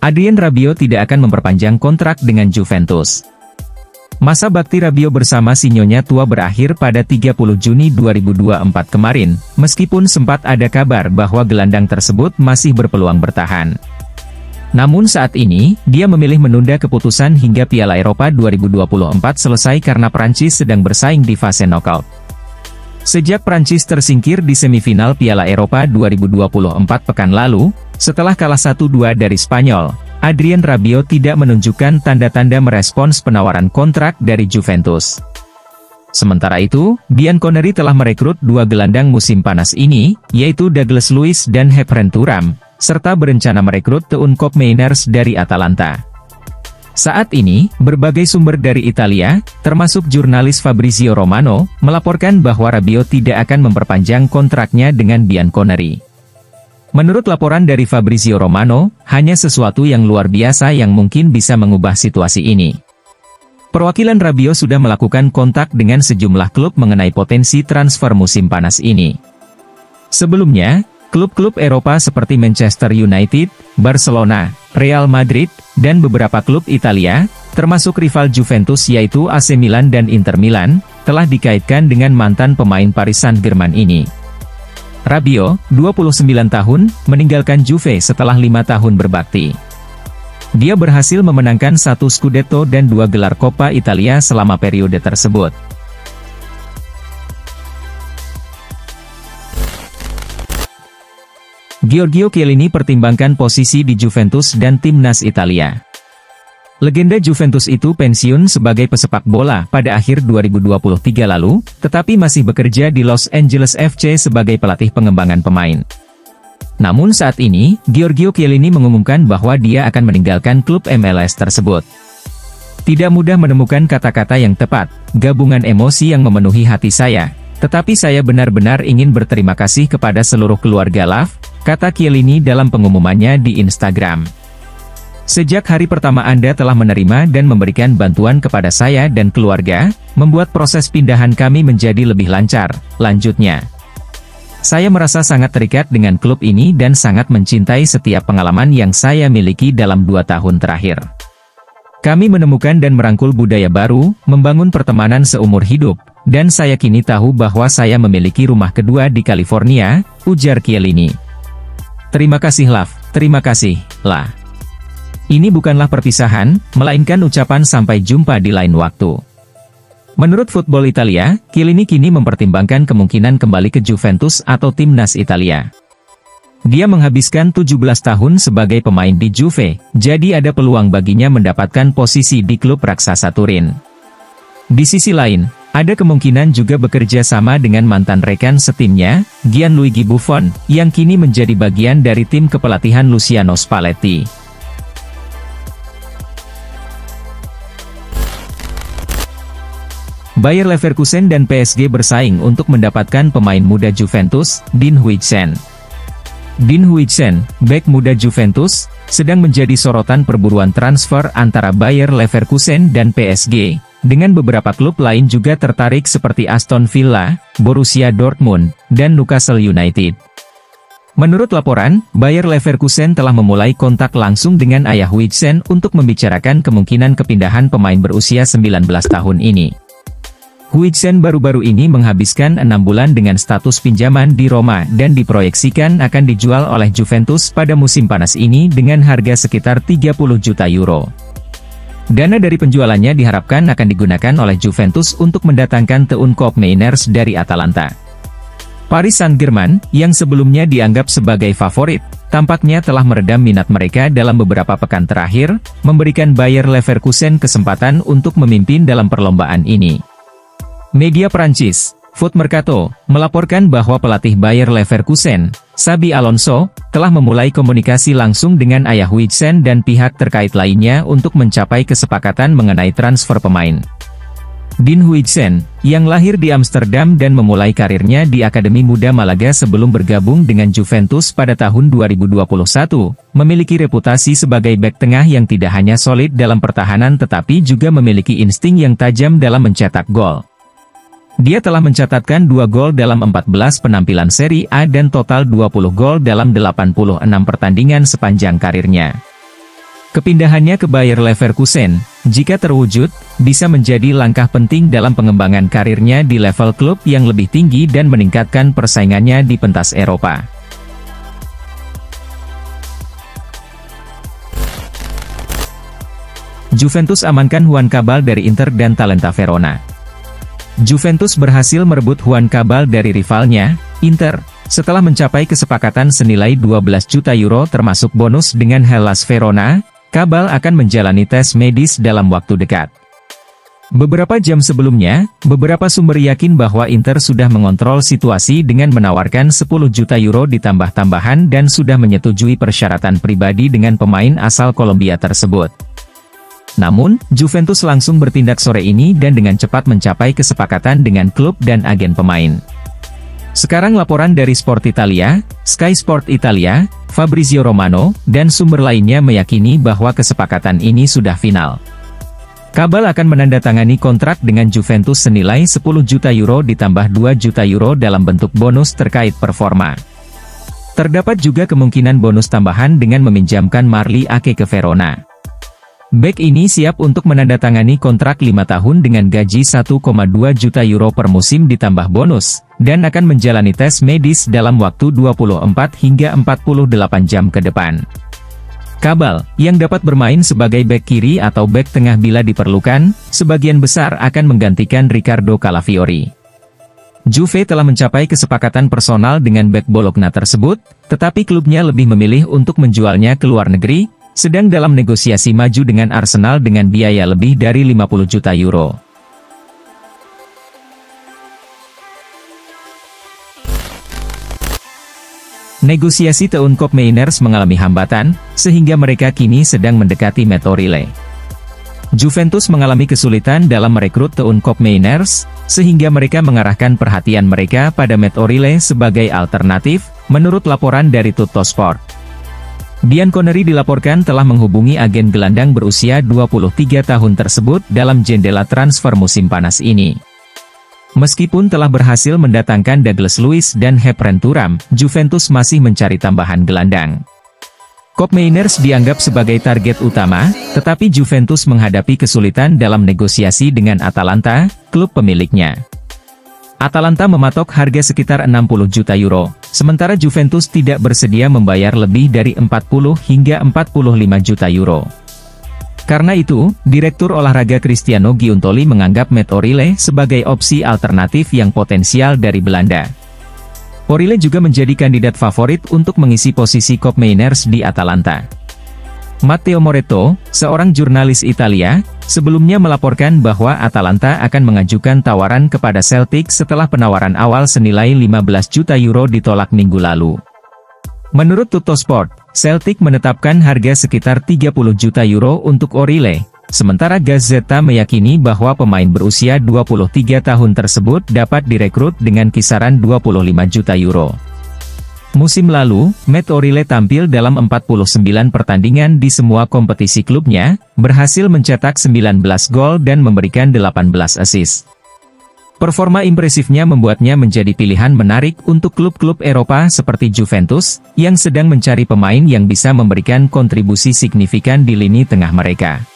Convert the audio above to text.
Adrien Rabiot tidak akan memperpanjang kontrak dengan Juventus. Masa bakti Rabiot bersama si Nyonya tua berakhir pada 30 Juni 2024 kemarin, meskipun sempat ada kabar bahwa gelandang tersebut masih berpeluang bertahan. Namun saat ini, dia memilih menunda keputusan hingga Piala Eropa 2024 selesai karena Prancis sedang bersaing di fase knockout. Sejak Prancis tersingkir di semifinal Piala Eropa 2024 pekan lalu, setelah kalah 1-2 dari Spanyol, Adrien Rabiot tidak menunjukkan tanda-tanda merespons penawaran kontrak dari Juventus. Sementara itu, Bianconeri telah merekrut dua gelandang musim panas ini, yaitu Douglas Luiz dan Khéphren Thuram, serta berencana merekrut Teun Koopmeiners dari Atalanta. Saat ini, berbagai sumber dari Italia, termasuk jurnalis Fabrizio Romano, melaporkan bahwa Rabiot tidak akan memperpanjang kontraknya dengan Bianconeri. Menurut laporan dari Fabrizio Romano, hanya sesuatu yang luar biasa yang mungkin bisa mengubah situasi ini. Perwakilan Rabiot sudah melakukan kontak dengan sejumlah klub mengenai potensi transfer musim panas ini. Sebelumnya, klub-klub Eropa seperti Manchester United, Barcelona, Real Madrid, dan beberapa klub Italia, termasuk rival Juventus yaitu AC Milan dan Inter Milan, telah dikaitkan dengan mantan pemain Paris Saint-Germain ini. Rabiot, 29 tahun, meninggalkan Juve setelah 5 tahun berbakti. Dia berhasil memenangkan 1 Scudetto dan 2 gelar Coppa Italia selama periode tersebut. Giorgio Chiellini pertimbangkan posisi di Juventus dan timnas Italia. Legenda Juventus itu pensiun sebagai pesepak bola pada akhir 2023 lalu, tetapi masih bekerja di Los Angeles FC sebagai pelatih pengembangan pemain. Namun saat ini, Giorgio Chiellini mengumumkan bahwa dia akan meninggalkan klub MLS tersebut. Tidak mudah menemukan kata-kata yang tepat, gabungan emosi yang memenuhi hati saya, tetapi saya benar-benar ingin berterima kasih kepada seluruh keluarga Love, kata Chiellini dalam pengumumannya di Instagram. Sejak hari pertama Anda telah menerima dan memberikan bantuan kepada saya dan keluarga, membuat proses pindahan kami menjadi lebih lancar, lanjutnya. Saya merasa sangat terikat dengan klub ini dan sangat mencintai setiap pengalaman yang saya miliki dalam 2 tahun terakhir. Kami menemukan dan merangkul budaya baru, membangun pertemanan seumur hidup, dan saya kini tahu bahwa saya memiliki rumah kedua di California, ujar Chiellini. Terima kasih Love, terima kasih, lah. Ini bukanlah perpisahan, melainkan ucapan sampai jumpa di lain waktu. Menurut Football Italia, Chiellini kini mempertimbangkan kemungkinan kembali ke Juventus atau timnas Italia. Dia menghabiskan 17 tahun sebagai pemain di Juve, jadi ada peluang baginya mendapatkan posisi di klub raksasa Turin. Di sisi lain, ada kemungkinan juga bekerja sama dengan mantan rekan setimnya, Gianluigi Buffon, yang kini menjadi bagian dari tim kepelatihan Luciano Spalletti. Bayer Leverkusen dan PSG bersaing untuk mendapatkan pemain muda Juventus, Dean Huijsen. Dean Huijsen, bek muda Juventus, sedang menjadi sorotan perburuan transfer antara Bayer Leverkusen dan PSG, dengan beberapa klub lain juga tertarik seperti Aston Villa, Borussia Dortmund, dan Newcastle United. Menurut laporan, Bayer Leverkusen telah memulai kontak langsung dengan ayah Huijsen untuk membicarakan kemungkinan kepindahan pemain berusia 19 tahun ini. Huijsen baru-baru ini menghabiskan 6 bulan dengan status pinjaman di Roma dan diproyeksikan akan dijual oleh Juventus pada musim panas ini dengan harga sekitar 30 juta euro. Dana dari penjualannya diharapkan akan digunakan oleh Juventus untuk mendatangkan Teun Koopmeiners dari Atalanta. Paris Saint-Germain, yang sebelumnya dianggap sebagai favorit, tampaknya telah meredam minat mereka dalam beberapa pekan terakhir, memberikan Bayer Leverkusen kesempatan untuk memimpin dalam perlombaan ini. Media Prancis, Foot Mercato, melaporkan bahwa pelatih Bayer Leverkusen, Xabi Alonso, telah memulai komunikasi langsung dengan ayah Huijsen dan pihak terkait lainnya untuk mencapai kesepakatan mengenai transfer pemain. Dean Huijsen, yang lahir di Amsterdam dan memulai karirnya di Akademi Muda Malaga sebelum bergabung dengan Juventus pada tahun 2021, memiliki reputasi sebagai bek tengah yang tidak hanya solid dalam pertahanan tetapi juga memiliki insting yang tajam dalam mencetak gol. Dia telah mencatatkan 2 gol dalam 14 penampilan Serie A dan total 20 gol dalam 86 pertandingan sepanjang karirnya. Kepindahannya ke Bayer Leverkusen, jika terwujud, bisa menjadi langkah penting dalam pengembangan karirnya di level klub yang lebih tinggi dan meningkatkan persaingannya di pentas Eropa. Juventus amankan Juan Cabal dari Inter dan Talenta Verona. Juventus berhasil merebut Juan Cabal dari rivalnya, Inter, setelah mencapai kesepakatan senilai 12 juta euro termasuk bonus dengan Hellas Verona. Cabal akan menjalani tes medis dalam waktu dekat. Beberapa jam sebelumnya, beberapa sumber yakin bahwa Inter sudah mengontrol situasi dengan menawarkan 10 juta euro ditambah tambahan dan sudah menyetujui persyaratan pribadi dengan pemain asal Kolombia tersebut. Namun, Juventus langsung bertindak sore ini dan dengan cepat mencapai kesepakatan dengan klub dan agen pemain. Sekarang laporan dari Sport Italia, Sky Sport Italia, Fabrizio Romano, dan sumber lainnya meyakini bahwa kesepakatan ini sudah final. Cabal akan menandatangani kontrak dengan Juventus senilai 10 juta euro ditambah 2 juta euro dalam bentuk bonus terkait performa. Terdapat juga kemungkinan bonus tambahan dengan meminjamkan Marley Ake ke Verona. Bek ini siap untuk menandatangani kontrak 5 tahun dengan gaji 1,2 juta euro per musim ditambah bonus, dan akan menjalani tes medis dalam waktu 24 hingga 48 jam ke depan. Cabal, yang dapat bermain sebagai bek kiri atau bek tengah bila diperlukan, sebagian besar akan menggantikan Riccardo Calafiori. Juve telah mencapai kesepakatan personal dengan bek Bologna tersebut, tetapi klubnya lebih memilih untuk menjualnya ke luar negeri, sedang dalam negosiasi maju dengan Arsenal dengan biaya lebih dari 50 juta euro. Negosiasi Teunkop Mainers mengalami hambatan, sehingga mereka kini sedang mendekati Matt O'Reilly. Juventus mengalami kesulitan dalam merekrut Teunkop Mainers, sehingga mereka mengarahkan perhatian mereka pada Matt O'Reilly sebagai alternatif, menurut laporan dari Tuttosport. Dian Connery dilaporkan telah menghubungi agen gelandang berusia 23 tahun tersebut dalam jendela transfer musim panas ini. Meskipun telah berhasil mendatangkan Douglas Luiz dan Hepren Thuram, Juventus masih mencari tambahan gelandang. Kop Mainers dianggap sebagai target utama, tetapi Juventus menghadapi kesulitan dalam negosiasi dengan Atalanta, klub pemiliknya. Atalanta mematok harga sekitar 60 juta euro, sementara Juventus tidak bersedia membayar lebih dari 40 hingga 45 juta euro. Karena itu, Direktur Olahraga Cristiano Giuntoli menganggap Matt O'Reilly sebagai opsi alternatif yang potensial dari Belanda. O'Reilly juga menjadi kandidat favorit untuk mengisi posisi Kop Mainers di Atalanta. Matteo Moretto, seorang jurnalis Italia, sebelumnya melaporkan bahwa Atalanta akan mengajukan tawaran kepada Celtic setelah penawaran awal senilai 15 juta euro ditolak minggu lalu. Menurut Tuttosport, Celtic menetapkan harga sekitar 30 juta euro untuk O'Reilly, sementara Gazzetta meyakini bahwa pemain berusia 23 tahun tersebut dapat direkrut dengan kisaran 25 juta euro. Musim lalu, Matt O'Reilly tampil dalam 49 pertandingan di semua kompetisi klubnya, berhasil mencetak 19 gol dan memberikan 18 assist. Performa impresifnya membuatnya menjadi pilihan menarik untuk klub-klub Eropa seperti Juventus, yang sedang mencari pemain yang bisa memberikan kontribusi signifikan di lini tengah mereka.